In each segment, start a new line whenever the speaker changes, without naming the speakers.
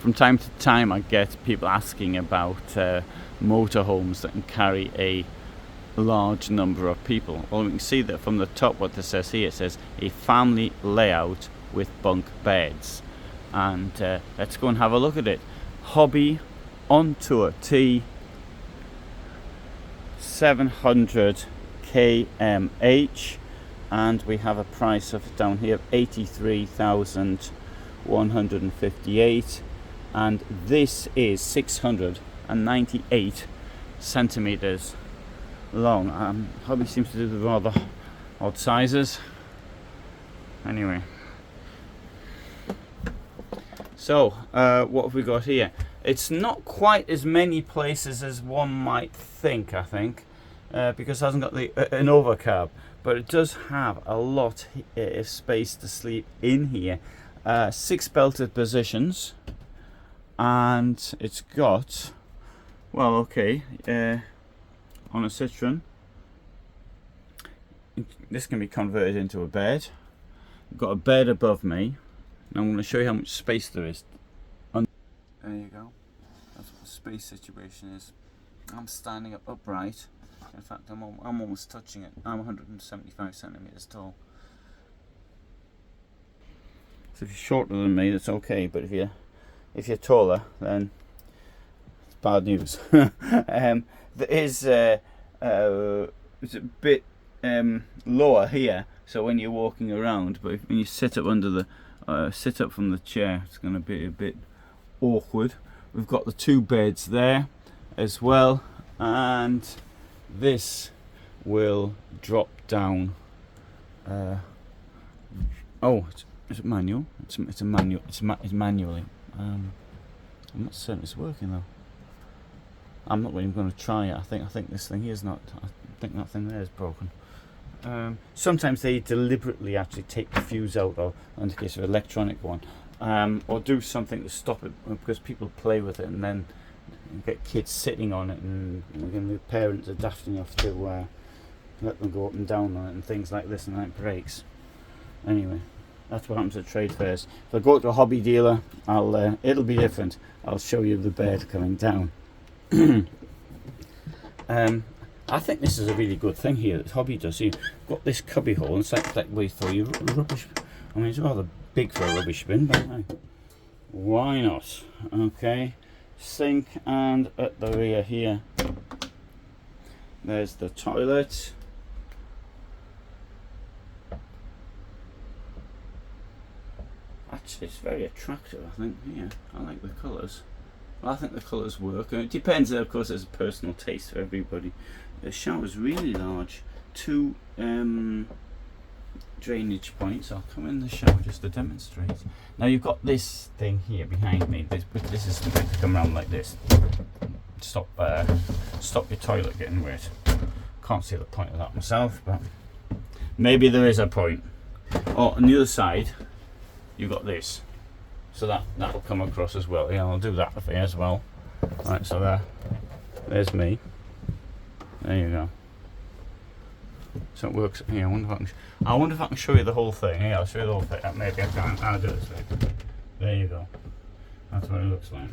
from time to time I get people asking about motorhomes that can carry a large number of people. Well, we can see that from the top what this says here. It says a family layout with bunk beds, and let's go and have a look at it. Hobby OnTour T 700 kmh, and we have a price of down here 83,158, and this is 698 centimeters long. Hobby seems to do the rather odd sizes. Anyway, so what have we got here? It's not quite as many places as one might think, I think, because it hasn't got an overcab, but it does have a lot of space to sleep in here. 6 belted positions, and it's got, well, okay, on a Citroen, this can be converted into a bed. I've got a bed above me, and I'm going to show you how much space there is. There you go. That's what the space situation is. I'm standing up upright. In fact, I'm almost touching it. I'm 175 centimeters tall. So if you're shorter than me, that's okay. But if you're taller, then it's bad news. There is it's a bit lower here, so when you're walking around, but when you sit up under the sit up from the chair, it's going to be a bit awkward. We've got the 2 beds there as well, and this will drop down. Oh, is it manual? It's a manual. It's manually. I'm not certain it's working though. I'm not even going to try it. I think this thing here is not. I think that thing there is broken. Sometimes they deliberately actually take the fuse out, or in the case of an electronic one, or do something to stop it, because people play with it and then get kids sitting on it, and the parents are daft enough to let them go up and down on it and things like this, and then it breaks. Anyway, that's what happens at trade fairs. If I go to a hobby dealer, it'll be different. I'll show you the bed coming down. I think this is a really good thing here that Hobby does. You've got this cubby hole, and it's like where you throw your rubbish. I mean, it's rather big for a rubbish bin, but why not? Okay, sink, and at the rear here, there's the toilet. Actually, it's very attractive, I think. Yeah, I like the colours. Well, I think the colours work. It depends, of course, there's a personal taste for everybody. The shower's really large. 2 drainage points. I'll come in the shower just to demonstrate. Now you've got this thing here behind me. This is the bit to come around like this. Stop your toilet getting wet. Can't see the point of that myself, but maybe there is a point. Oh, on the other side, you've got this. So that'll come across as well. Yeah, I'll do that for you as well. Right, so there's me. There you go. So it works. Yeah, I wonder if I can show you the whole thing. Yeah, I'll show you the whole thing. Maybe I can't. I'll do it this way. There you go. That's what it looks like.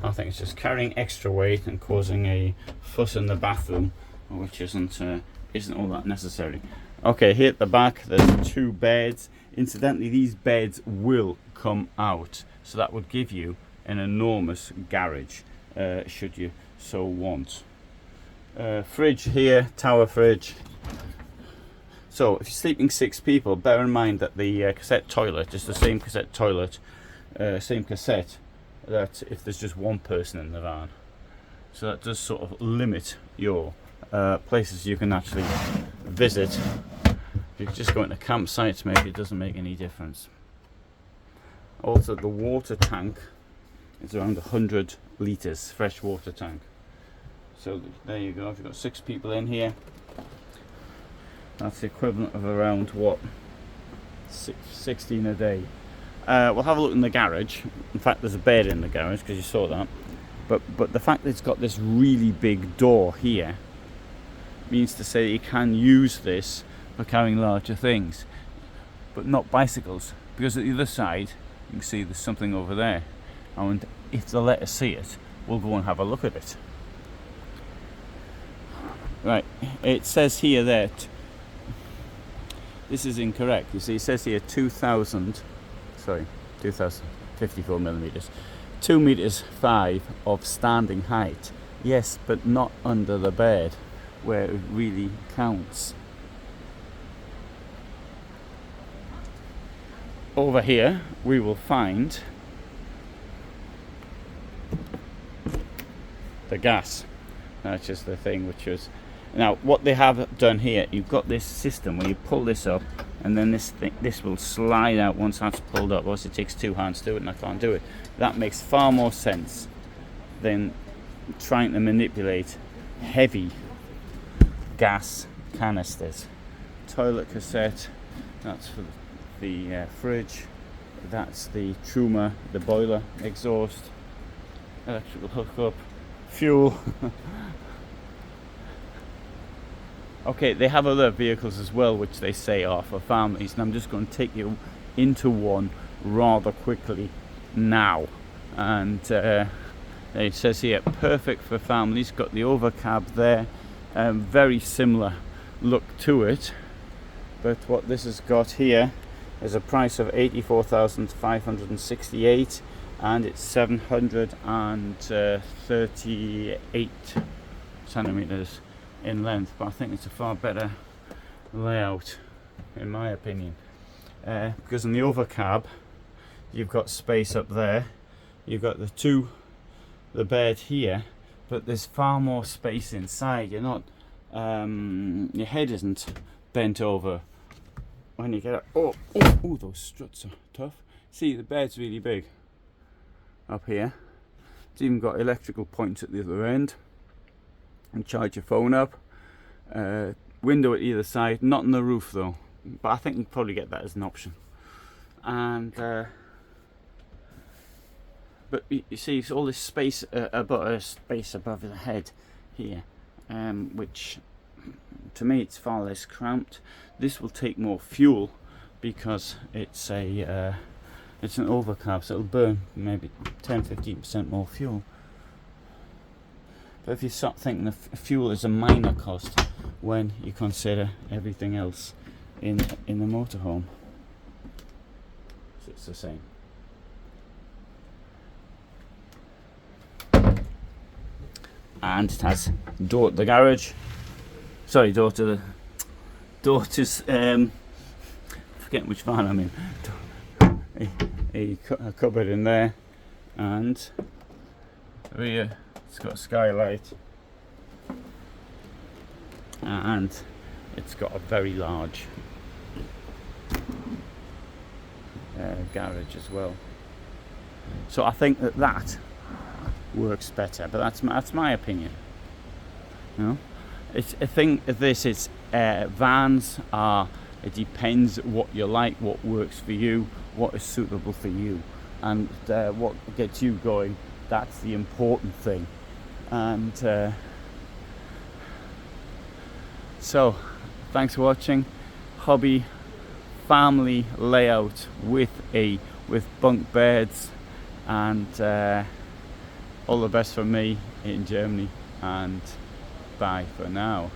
I think it's just carrying extra weight and causing a fuss in the bathroom, which isn't all that necessary. Okay, here at the back there's 2 beds. Incidentally, these beds will come out, so that would give you an enormous garage, should you so want. Fridge here, tower fridge. So if you're sleeping 6 people, bear in mind that the cassette toilet is the same cassette toilet, same cassette, that if there's just 1 person in the van. So that does sort of limit your places you can actually visit. If you just go into campsites, maybe it doesn't make any difference. Also, the water tank is around 100 litres, fresh water tank. So there you go. If you've got 6 people in here, that's the equivalent of around what, 16 a day. We'll have a look in the garage. In fact, there's a bed in the garage because you saw that. But the fact that it's got this really big door here means to say you can use this for carrying larger things, but not bicycles, because at the other side you can see there's something over there, and if they'll let us see it, we'll go and have a look at it. Right, it says here that this is incorrect. You see, it says here 2054 millimeters, 2 meters 5 of standing height. Yes, but not under the bed where it really counts. Over here we will find the gas. That's just the thing which was. Now what they have done here, you've got this system where you pull this up and then this will slide out once that's pulled up. Obviously it takes 2 hands to do it and I can't do it. That makes far more sense than trying to manipulate heavy gas canisters. Toilet cassette, that's for the fridge, that's the Truma, the boiler exhaust, electrical hookup, fuel. Okay, they have other vehicles as well which they say are for families, and I'm just going to take you into one rather quickly now. And it says here, perfect for families, got the overcab there, very similar look to it, but what this has got here is a price of 84,568 and it's 738 centimeters in length, but I think it's a far better layout in my opinion, because in the overcab you've got space up there, you've got the bed here, but there's far more space inside. You're not your head isn't bent over when you get up. Oh, those struts are tough. See, the bed's really big up here. It's even got electrical points at the other end and charge your phone up. Window at either side, not on the roof though, but I think you can probably get that as an option. And but you see, it's all this space space above the head here, which to me it's far less cramped. This will take more fuel because it's an overcab, so it'll burn maybe 10-15% more fuel. But if you start thinking the fuel is a minor cost when you consider everything else in the motorhome, so it's the same. And it has door to the garage. Sorry, door to the daughter's. Forgetting which van I'm in. A cupboard in there, and rear. It's got a skylight, and it's got a very large garage as well. So I think that works better, but that's my opinion. You know, it's a thing. This is vans are. It depends what you like, what works for you, what is suitable for you, and what gets you going. That's the important thing. And so thanks for watching. Hobby family layout with bunk beds, and all the best from me in Germany, and bye for now.